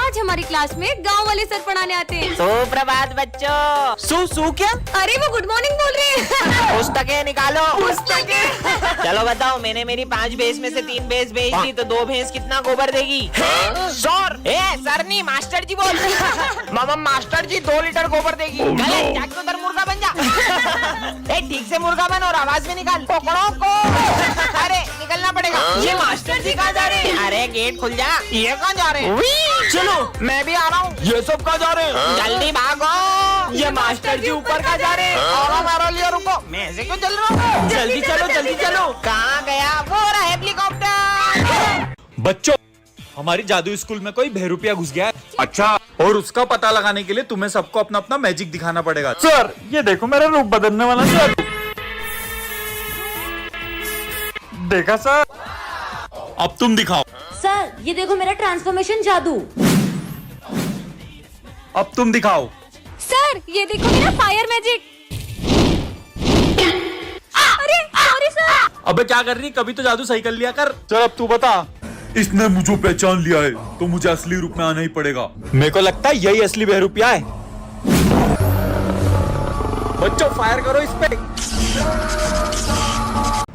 आज हमारी क्लास में गांव वाले सर पढ़ाने आते हैं। सुप्रभात बच्चों। सु क्या? अरे वो गुड मॉर्निंग बोल रहे हैं। पुस्तकें निकालो। पुस्तकें। चलो बताओ, मैंने मेरी 5 भैंस में से 3 भैंस बेच दी तो 2 भैंस कितना गोबर देगी? सर नहीं, मास्टर जी बोल। मामा मास्टर जी 2 लीटर गोबर देगी। गलत, जाके उधर मुर्गा बन जा। ठीक से मुर्गा बन और आवाज में निकाल। पकड़ो को। अरे निकलना पड़ेगा। ये मास्टर जी कहाँ जा रहे हैं? अरे गेट खुल जा। ये कहाँ जा रहे हैं? चलो मैं भी आ रहा हूँ। ये सब कहाँ जा रहे हैं? जल्दी भागो। ये मास्टर जी ऊपर कहाँ जा रहे हैं? और मेरा लिए रुको, मैं ऐसे क्यों चल रहा हूँ? जल्दी चलो जल्दी चलो। कहाँ गया? वो रहा हेलीकॉप्टर। बच्चों, हमारी जादू स्कूल में कोई बहरूपिया घुस गया है। अच्छा, और उसका पता लगाने के लिए तुम्हें सबको अपना अपना मैजिक दिखाना पड़ेगा। सर, ये देखो मेरा रूप बदलने वाला सर। देखा सर? अब तुम दिखाओ। सर, ये देखो मेरा ट्रांसफॉर्मेशन जादू। अब तुम दिखाओ। सर ये देखो मेरा फायर मैजिक। अरे सॉरी सर। अबे क्या कर रही? कभी तो जादू सही कर लिया कर। चल अब तू बता। इसने मुझे पहचान लिया है तो मुझे असली रूप में आना ही पड़ेगा। मेरे को लगता है यही असली बहरूपिया है। बच्चों फायर करो इस पे।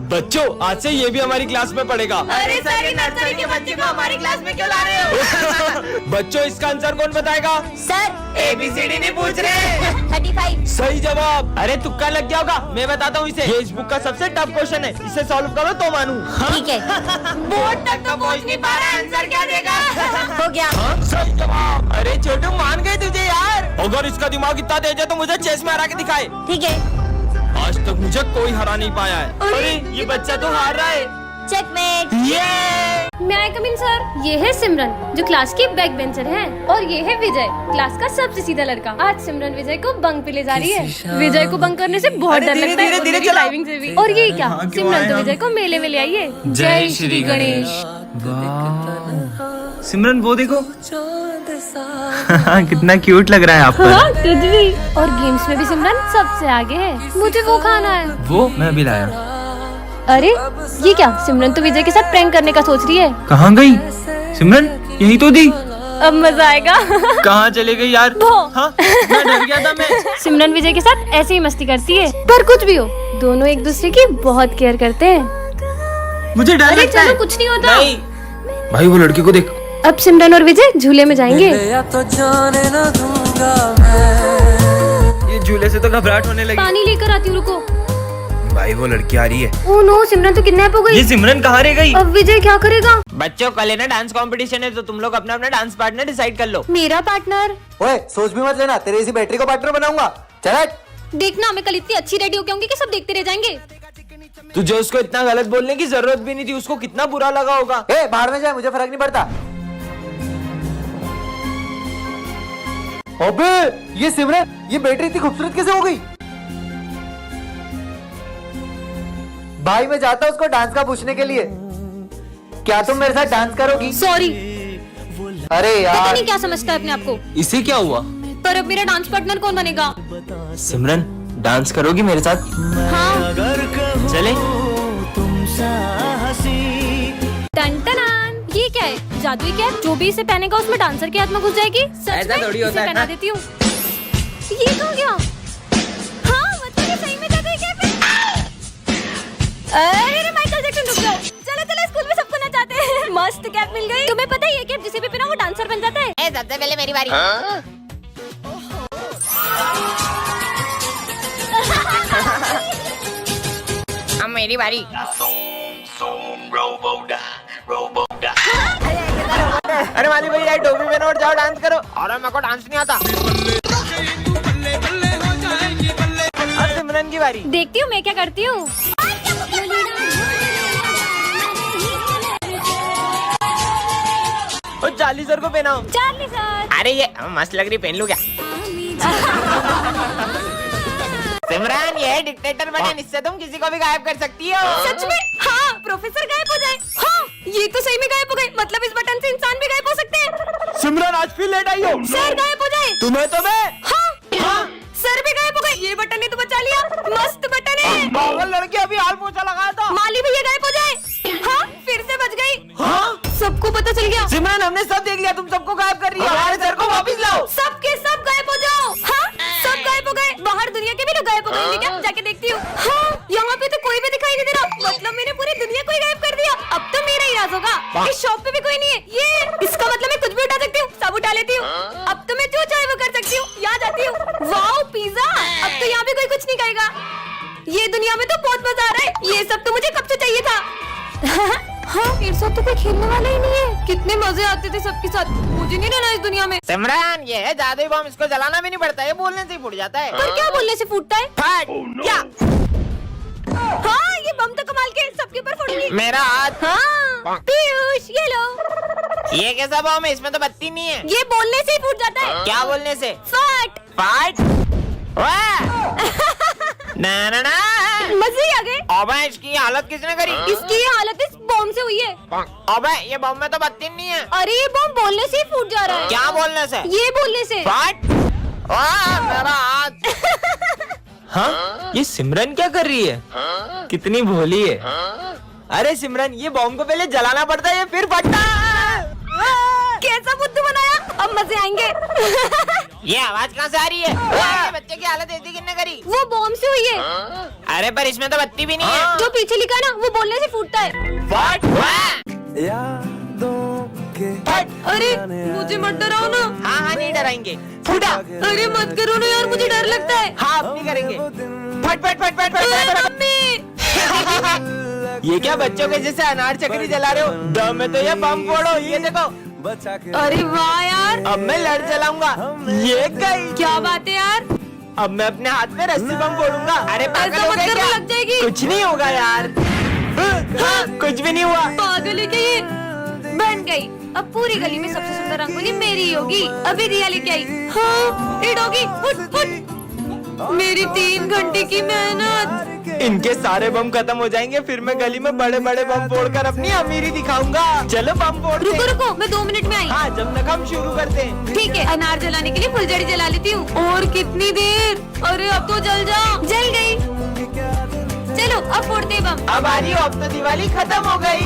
बच्चों, आज से ये भी हमारी क्लास में पढ़ेगा। अरे सर, नर्सरी के बच्चे को हमारी क्लास में क्यों ला रहे हो? बच्चों, इसका आंसर कौन बताएगा? सर, ABCD नहीं पूछ रहे। 35। सही जवाब। अरे तुक्का लग गया होगा, मैं बताता हूँ इसे। ये इस बुक का सबसे टफ क्वेश्चन है, इसे सॉल्व करो तो मानू। ठीक है। बोर्ड तक तो पहुंच नहीं पा रहा, आंसर क्या देगा? हो गया। सही जवाब। अरे छोटू, मान गए तुझे यार। अगर इसका दिमाग इतना तेज है तो मुझे चेस में हरा के दिखाए। ठीक है। आज तक मुझे कोई हरा नहीं पाया है। अरे ये बच्चा तो हार रहा है। चेकमेट। मैं आई कम इन सर। ये है सिमरन जो क्लास की बैक बेंचर है, और ये है विजय क्लास का सबसे सीधा लड़का। आज सिमरन विजय को बंक पे ले जा रही है। विजय को बंक करने से बहुत डर लगता है, धीरे और ड्राइविंग से भी। और ये क्या, सिमरन तो विजय को मेले में ले आई है। जय श्री गणेश। सिमरन वो देखो। कितना क्यूट लग रहा है आप पर। हाँ, तुझ भी। और गेम्स में भी सिमरन सबसे आगे है। मुझे वो खाना है। वो मैं भी लाया। अरे ये क्या, सिमरन तो विजय के साथ प्रैंक करने का सोच रही है। कहाँ गई सिमरन? यही तो थी। अब मजा आएगा। कहाँ चले गई यार? वो। हाँ, मैं डर गया था मैं। सिमरन विजय के साथ ऐसे ही मस्ती करती है, पर कुछ भी हो दोनों एक दूसरे की बहुत केयर करते हैं। मुझे डर अरे लगता है। चलो, कुछ नहीं होता। नहीं। भाई वो लड़की को देख। अब सिमरन और विजय झूले में जाएंगे। ये झूले से तो घबराहट होने लगी। पानी लेकर आती हूँ, रुको। भाई वो लड़की आ रही है। ओह नो, सिमरन तो किडनैप हो गई। ये सिमरन कहाँ रह गई? अब विजय क्या करेगा? बच्चों, कल है ना डांस कंपटीशन है, तो तुम लोग अपना अपना डांस पार्टनर डिसाइड कर लो। मेरा पार्टनर? ओए, सोच भी मत लेना, तेरे इसी बैटरी को पार्टनर बनाऊंगा। चल हट। देखना, मैं कल इतनी अच्छी रेडी होके आऊंगी कि सब देखते रह जाएंगे। तुझे उसको इतना गलत बोलने की जरूरत भी नहीं थी, उसको कितना बुरा लगा होगा। ए, बाहर में जाए, मुझे फर्क नहीं पड़ता। अबे ये सिमरन, ये बैटरी इतनी खूबसूरत कैसे हो गई? भाई मैं जाता हूँ उसको डांस का पूछने के लिए। क्या तुम मेरे साथ डांस करोगी? सॉरी। अरे पता यार, नहीं क्या समझता है अपने आप को। इसे क्या हुआ? पर अब मेरा डांस पार्टनर कौन बनेगा? सिमरन, डांस करोगी मेरे साथ? हाँ। चले। टन टनान, ये क्या है? जादुई कैप। जो भी इसे पहनेगा उसमें डांसर की आत्मा घुस जाएगी। सच ऐसा में? थोड़ी होता इसे है। पहना देती हूँ। ये कहाँ गया? हाँ, मतलब ये सही में जादुई कैप है। अरे माइकल जैक्सन, रुक जाओ। चलो चलो, स्कूल में सबको नचाते हैं। मस्त कैप मिल गई। तुम्हें पता है ये कैप जिसे भी पहना वो डांसर बन जाता है। सबसे पहले मेरी बारी। अब मेरी बारी। अरे वाली भैया, टोपी पहनो और जाओ डांस करो। अरे मेरे को डांस नहीं आता। अब सिमरन की बारी। देखती हूँ मैं क्या करती हूँ। चार्ली सर को पहनाओ। Charlie sir. अरे ये मस्त लग रही, पहन लूं क्या? सिमरन, ये है डिक्टेटर बटन, इससे तुम किसी को भी गायब कर सकती हो। सच में? हाँ, प्रोफेसर गायब हो जाए। हाँ, ये तो सही में गायब हो गए। मतलब इस बटन से इंसान भी गायब हो सकते हैं। सिमरन, आज फिर लेट आई हो। सर गायब हो जाए। तुम्हें तो मैं। हाँ, सर भी गायब हो गए। ये बटन ने तो बचा लिया। मस्त बटन है। पागल लड़की, अभी हाल पोछा लगाया था। माली भैया गायब हो जाए। हाँ, फिर से बच गई। हाँ, सबको पता चल गया। सिमरन, हमने सब देख लिया, तुम सबको गायब कर रही हो। लेती हूँ। अब तो मैं जो चाहे वो कर सकती हूँ। यहाँ जाती हूँ। वाओ पिज्जा, अब तो यहाँ भी कोई कुछ नहीं कहेगा। ये दुनिया में तो बहुत मजा आ रहा है। ये सब तो मुझे कब से चाहिए था। हाँ, मेरे साथ तो कोई खेलने वाला ही नहीं है। कितने मजे आते थे सबके साथ। मुझे नहीं रहना इस दुनिया में। सिमरन, ये है जादुई बम, इसको जलाना भी नहीं पड़ता है, बोलने से ही फूट जाता है। पर क्या बोलने से फूटता है? फट क्या? हाँ, ये बम तो कमाल के सबके ऊपर फोड़ूंगी। मेरा हाथ। हाँ, पीयूष ये लो। ये कैसा बम है? इसमें तो बत्ती नहीं है। ये बोलने से ही फूट जाता है। क्या बोलने से? फट। फट। ना ना ना, मजे ही आ गए। अबे इसकी हालत किसने करी? इसकी ये हालत इस बम से हुई है। अबे ये बम में तो बत्ती नहीं है। अरे ये बम बोलने से ही फूट जा रहा है। क्या बोलने से? ये बोलने से। फट। मेरा हाथ। हाँ, ये सिमरन क्या कर रही है? कितनी भोली है। अरे सिमरन, ये बॉम्ब को पहले जलाना पड़ता है फिर फटता है। कैसा बुद्धू बनाया? अब मजे आएंगे। ये आवाज कहाँ से आ रही है? ये बच्चे की हालत ऐसी किसने करी? वो बम से हुई है। अरे पर इसमें तो बत्ती भी नहीं है। जो पीछे लिखा ना, वो बोलने से फूटता है। फट। अरे मुझे मत डराओ ना। हाँ हाँ, नहीं डराएंगे। फूटा। अरे मत करो ना यार, मुझे डर लगता है। हाँ, अब नहीं करेंगे। फट फट फट फट अरे फट। मम्मी। ये क्या बच्चों के जैसे अनार चक्री जला रहे हो? दम में तो ये बम फोड़ो, ये देखो। अरे वाह यार, अब मैं लड़ जलाऊंगा। ये गई। क्या बात है यार। अब मैं अपने हाथ में रस्सी बम फोड़ूंगा। अरे पागल ऐसा हो मत गए करो, क्या? लग जाएगी। कुछ नहीं होगा यार। कुछ भी नहीं हुआ। पागल है क्या ये? बन गई। अब पूरी गली में सबसे सुंदर रंगोली मेरी ही होगी। अभी रिया लेके आई। हाँ, ये डॉगी फुट फुट। मेरी 3 घंटे की मेहनत। इनके सारे बम खत्म हो जाएंगे, फिर मैं गली में बड़े बड़े बम फोड़कर अपनी अमीरी दिखाऊंगा। चलो बम फोड़ते रुको हैं। रुको, मैं 2 मिनट में आई। हाँ, जब तक हम शुरू करते हैं। ठीक है, अनार जलाने के लिए फुलझड़ी जला लेती हूँ। और कितनी देर? अरे अब तो जल जाओ। जल गई। चलो अब फोड़ते हैं बम। अब आ रही हो, अब तो दिवाली खत्म हो गई।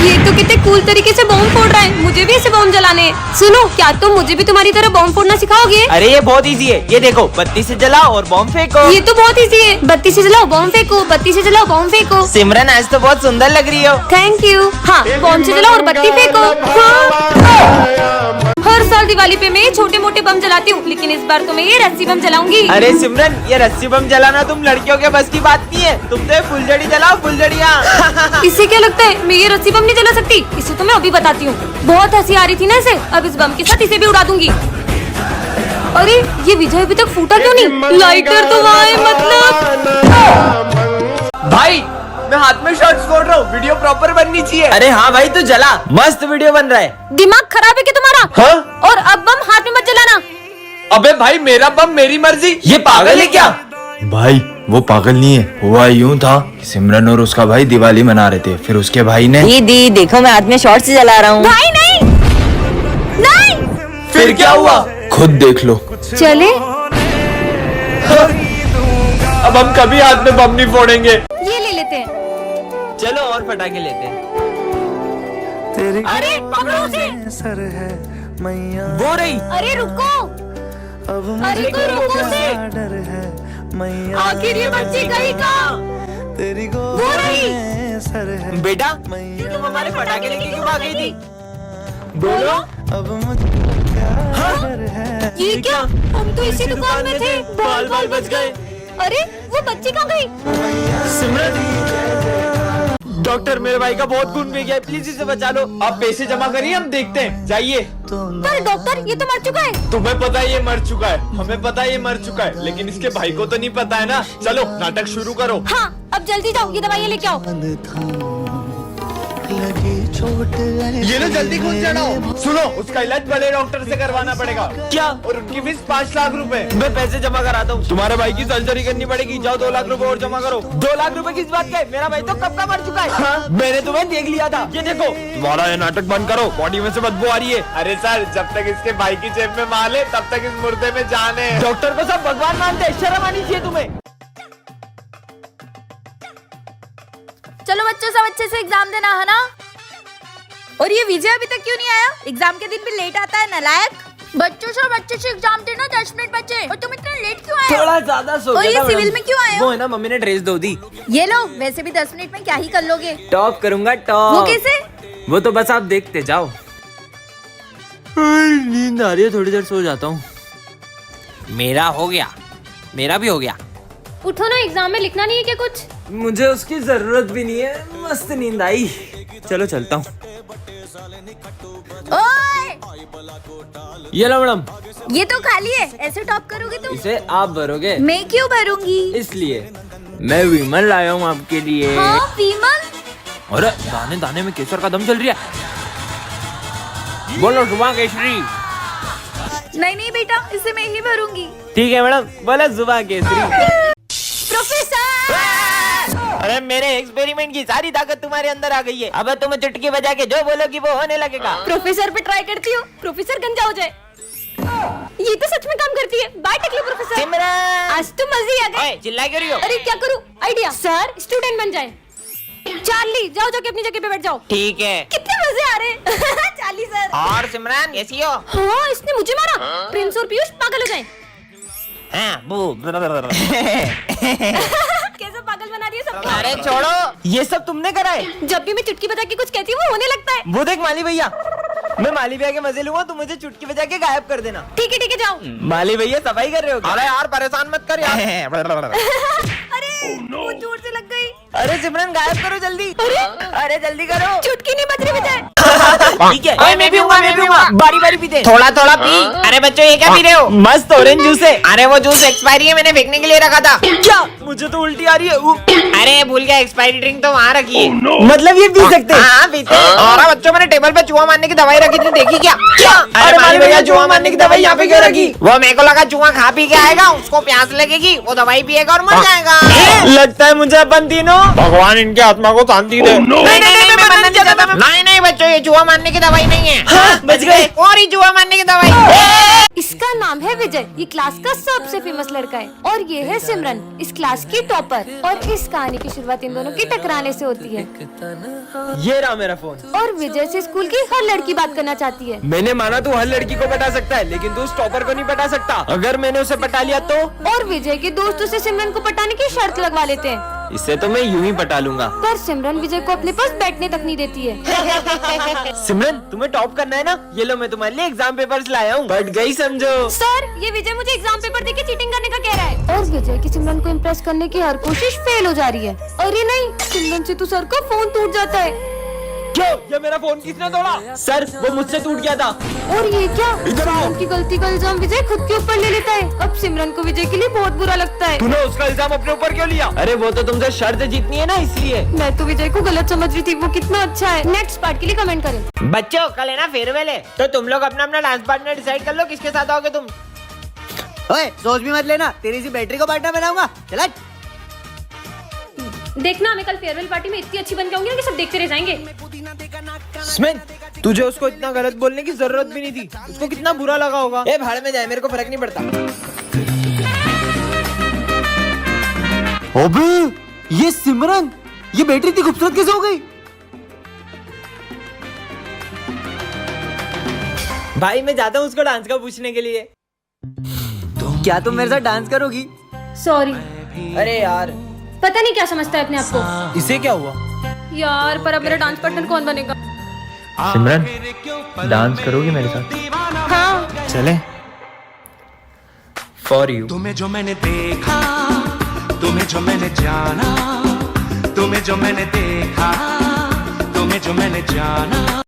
ये तो कितने कूल तरीके से बम फोड़ रहा है। मुझे भी ऐसे बम जलाने हैं। सुनो, क्या तुम मुझे भी तुम्हारी तरह बम फोड़ना सिखाओगे? अरे ये बहुत इजी है, ये देखो, बत्ती से जलाओ और बम फेंको। ये तो बहुत इजी है। बत्ती से जलाओ बम फेंको, बत्ती से जलाओ बम फेंको। सिमरन, आज तो बहुत सुंदर लग रही हो। Thank you. हाँ, बम से जलाओ और बत्ती फेंको। हाँ। हर साल दिवाली पे मैं ये छोटे मोटे बम जलाती हूँ, लेकिन इस बार तो मैं ये रस्सी बम जलाऊंगी। अरे सिमरन, ये रस्सी बम जलाना तुम लड़कियों के बस की बात नहीं है। तुम तो ये फुलझड़ी जलाओ, फुलझड़ियाँ। इससे क्या लगता है मैं ये रस्सी बम नहीं जला सकती? इसे तो मैं अभी बताती हूँ। बहुत हंसी आ रही थी ना इसे, अब इस बम के साथ इसे भी उड़ा दूंगी। अरे ये विजय अभी तक फूटा क्यों नहीं? लाइटर तो वहाँ है मतलब। भाई, मैं हाथ में शॉट्स फोड़ रहा हूँ, वीडियो प्रॉपर बननी चाहिए। अरे हाँ भाई, तू जला, मस्त वीडियो बन रहा है। दिमाग खराब है क्या तुम्हारा? हाँ? और अब बम हाथ में मत जलाना। अबे भाई, मेरा बम मेरी मर्जी। ये पागल है क्या? भाई वो पागल नहीं है, हुआ यूं था कि सिमरन और उसका भाई दिवाली मना रहे थे, फिर उसके भाई ने दीदी देखो, मैं हाथ में शॉर्ट से जला रहा हूँ। भाई नहीं नहीं। फिर क्या हुआ? खुद देख लो। चले अब हम कभी हाथ में बम नहीं फोड़ेंगे। ये ले लेते हैं। चलो और पटाखे लेते हैं। अरे पकड़ो उसे। वो रही। अरे रुको, अरे तो रुको उसे। आखिर ये बच्ची गई कहाँ? वो रही। बेटा, तुम हमारे पटाखे लेके क्यों भाग गई थी? बोलो। ये क्या? हम तो इसी दुकान में थे। बाल बच गए। अरे वो बच्ची कहाँ गई? डॉक्टर, मेरे भाई का बहुत खून बह गया है, प्लीज इसे बचा लो। आप पैसे जमा करिए, हम देखते हैं, जाइए। पर डॉक्टर, ये तो मर चुका है। तुम्हें पता है ये मर चुका है, हमें पता है ये मर चुका है, लेकिन इसके भाई को तो नहीं पता है ना। चलो नाटक शुरू करो। हाँ, अब जल्दी जाओ, ये दवाइयाँ लेके आओ। ये लो जल्दी खून चढ़ाओ। सुनो, उसका इलाज बड़े डॉक्टर से करवाना पड़ेगा। क्या? और उनकी फीस 5 लाख रुपए। मैं पैसे जमा कराता हूँ। तुम्हारे भाई की सर्जरी करनी पड़ेगी, जाओ 2 लाख रुपए और जमा करो। 2 लाख रुपए किस बात का? मेरा भाई तो कब का मर चुका है। हाँ? मैंने तुम्हें देख लिया था। ये देखो, तुम्हारा ये नाटक बंद करो, बॉडी में से बदबू आ रही है। अरे सर, जब तक इसके भाई की जेब में माल है, तब तक इस मुर्दे में जान है। डॉक्टर को सब भगवान मानते हैं, शर्म आनी चाहिए तुम्हें। चलो बच्चों, सब अच्छे से एग्जाम देना है ना। और ये विजय अभी तक क्यों नहीं आया? एग्जाम के दिन भी लेट आता है, नालायक। बच्चों सब अच्छे से एग्जाम देना, 10 मिनट बचे। और तुम इतना लेट क्यों आए? थोड़ा ज्यादा सो और गया ये था सिविल मैडम। में क्यों आए हो? वो है ना, मम्मी ने ड्रेस धो दी। ये लो, वैसे भी 10 मिनट में क्या ही कर लोगे। टॉप करूंगा, वो टॉप। कैसे? वो तो बस आप देखते जाओ। नींद आ रही है, थोड़ी देर सो जाता हूँ। मेरा हो गया, मेरा भी हो गया। उठो ना, एग्जाम में लिखना नहीं है क्या कुछ? मुझे उसकी जरूरत भी नहीं है, मस्त नींद आई। चलो चलता हूँ। ओए, ये लो मैडम, ये तो खाली है, ऐसे टॉप करोगे तुम? इसे आप भरोगे? मैं क्यों भरूंगी? इसलिए मैं विमल लाया हूँ आपके लिए। हाँ विमल, अरे दाने दाने में केसर का दम चल रही है। बोलो जुबा केसरी। नहीं नहीं बेटा, इसे मैं ही भरूंगी। ठीक है मैडम, बोला जुबा केसरी। प्रोफेसर! अरे मेरे एक्सपेरिमेंट की सारी ताकत तुम्हारे अंदर आ गई है। अब तुम चुटकी बजा के जो बोलोगी वो होने लगेगा। प्रोफेसर पे ट्राई करती हो, प्रोफेसर गंजा हो जाए। ये तो सच में काम करती है। बाय टेक्लो प्रोफेसर। सिमरन! आज तो मजे ही आ गए। ओए, चिल्ला क्यों रही हो? अरे क्या करूं? आइडिया। सर स्टूडेंट बन जाए। चार्ली जाओ, जाके अपनी जगह पे बैठ जाओ। ठीक है। कितने मजे आ रहे हैं। Charlie sir. और सिमरन कैसी हो? हाँ, इसने मुझे मारा। प्रिंस और पीयूष पागल हो जाए। हाँ, बू। कैसे पागल बना दिया सबको। अरे छोड़ो, ये सब तुमने करा है? जब भी मैं चुटकी बजा के कुछ कहती हूँ वो होने लगता है। वो देख माली भैया, मैं माली भैया के मजे लूंगा, तुम मुझे चुटकी बजा के गायब कर देना। ठीक है जाओ। माली भैया सफाई कर रहे हो क्या? अरे यार परेशान मत कर यार। अरे वो जोर से लग गई। अरे सिमरन गायब करो जल्दी। अरे जल्दी करो। चुटकी नहीं बज रही बजाए। ठीक है। ओए, मैं भी हूँगा, मैं भी हूँगा। बारी बारी पीते। थोड़ा थोड़ा पी। अरे बच्चों ये क्या पी रहे हो? मस्त ऑरेंज जूस है। अरे वो जूस एक्सपायरी है, मैंने फेंकने के लिए रखा था। क्या? मुझे तो उल्टी आ रही है। अरे भूल गया, एक्सपायरी ड्रिंक तो वहाँ रखी है। मतलब ये पी सकते हैं? हाँ पीते हैं। और बच्चों मैंने टेबल पे चूहा मारने की दवाई रखी थी, देखी क्या? अरे माली भैया चूहा मारने की दवाई यहाँ पे क्यों रखी? वो मेरे को लगा चूहा खा पी के आएगा, उसको प्यास लगेगी, वो दवाई पिएगा और मर जाएगा। लगता है मुझे अपन तीनों भगवान इनके आत्मा को शांति दे। नहीं बच्चों, ये चूहा मारने की दवाई नहीं है। हाँ, बच गए। और ही चूहा मारने की दवाई। इसका नाम है विजय, ये क्लास का सबसे फेमस लड़का है। और ये है सिमरन, इस क्लास की टॉपर। और इस कहानी की शुरुआत इन दोनों की टकराने से होती है। ये रहा मेरा फोन। और विजय से स्कूल की हर लड़की बात करना चाहती है। मैंने माना तू हर लड़की को पटा सकता है, लेकिन तू उस टॉपर को नहीं पटा सकता। अगर मैंने उसे पटा लिया तो? और विजय के दोस्त उसे सिमरन को पटाने की शर्त लगवा लेते हैं। इससे तो मैं यूं ही पटा लूंगा। पर सिमरन विजय को अपने पास बैठने तक नहीं देती है। सिमरन तुम्हें टॉप करना है ना? ये लो मैं तुम्हारे लिए एग्जाम पेपर्स लाया हूँ, पढ़ गई समझो। सर ये विजय मुझे एग्जाम पेपर देके चीटिंग करने का कह रहा है। और विजय की सिमरन को इम्प्रेस करने की हर कोशिश फेल हो जा रही है। अरे नहीं, सिमरन से तो सर का फोन टूट जाता है। क्यों? ये मेरा फोन किसने तोड़ा? सर वो मुझसे टूट गया था। और ये क्या? सिमरन की गलती का इल्जाम विजय खुद के ऊपर ले लेता है। अब सिमरन को विजय के लिए बहुत बुरा लगता है। तूने उसका इल्जाम अपने ऊपर क्यों लिया? अरे वो तो तुमसे शर्त जीतनी है ना, इसलिए। मैं तो विजय को गलत समझ रही थी, वो कितना अच्छा है। नेक्स्ट पार्ट के लिए कमेंट करें। बच्चों कल है ना फेयरवेल है, तो तुम लोग अपना अपना डांस पार्टनर डिसाइड कर लो, किसके साथ आओगे तुम। ओए सोच भी मत लेना, तेरी सी बैटरी को पार्टनर बनाऊंगा। चला देखना, मैं कल फेयरवेल पार्टी में इतनी अच्छी बन के आऊंगी ना कि सब देखते रह जाएंगे। स्मिथ, तुझे उसको इतना गलत बोलने की जरूरत भी नहीं थी। उसको कितना बुरा लगा होगा। ए भाड़ में जाए, मेरे को फर्क नहीं पड़ता। अबे ये सिमरन, ये बैटरी इतनी खूबसूरत कैसे हो गई? भाई मैं जाता हूँ उसको डांस का पूछने के लिए। क्या तुम मेरे साथ डांस करोगी? सॉरी, अरे यार पता नहीं क्या समझता है अपने आप को। इसे क्या हुआ? यार पर अब मेरा डांस पार्टनर कौन बनेगा? सिमरन डांस करोगी मेरे साथ? हाँ चले? For you. तुम्हें जो मैंने देखा, तुम्हें जो मैंने जाना, तुम्हें जो मैंने देखा, तुम्हें जो मैंने जाना।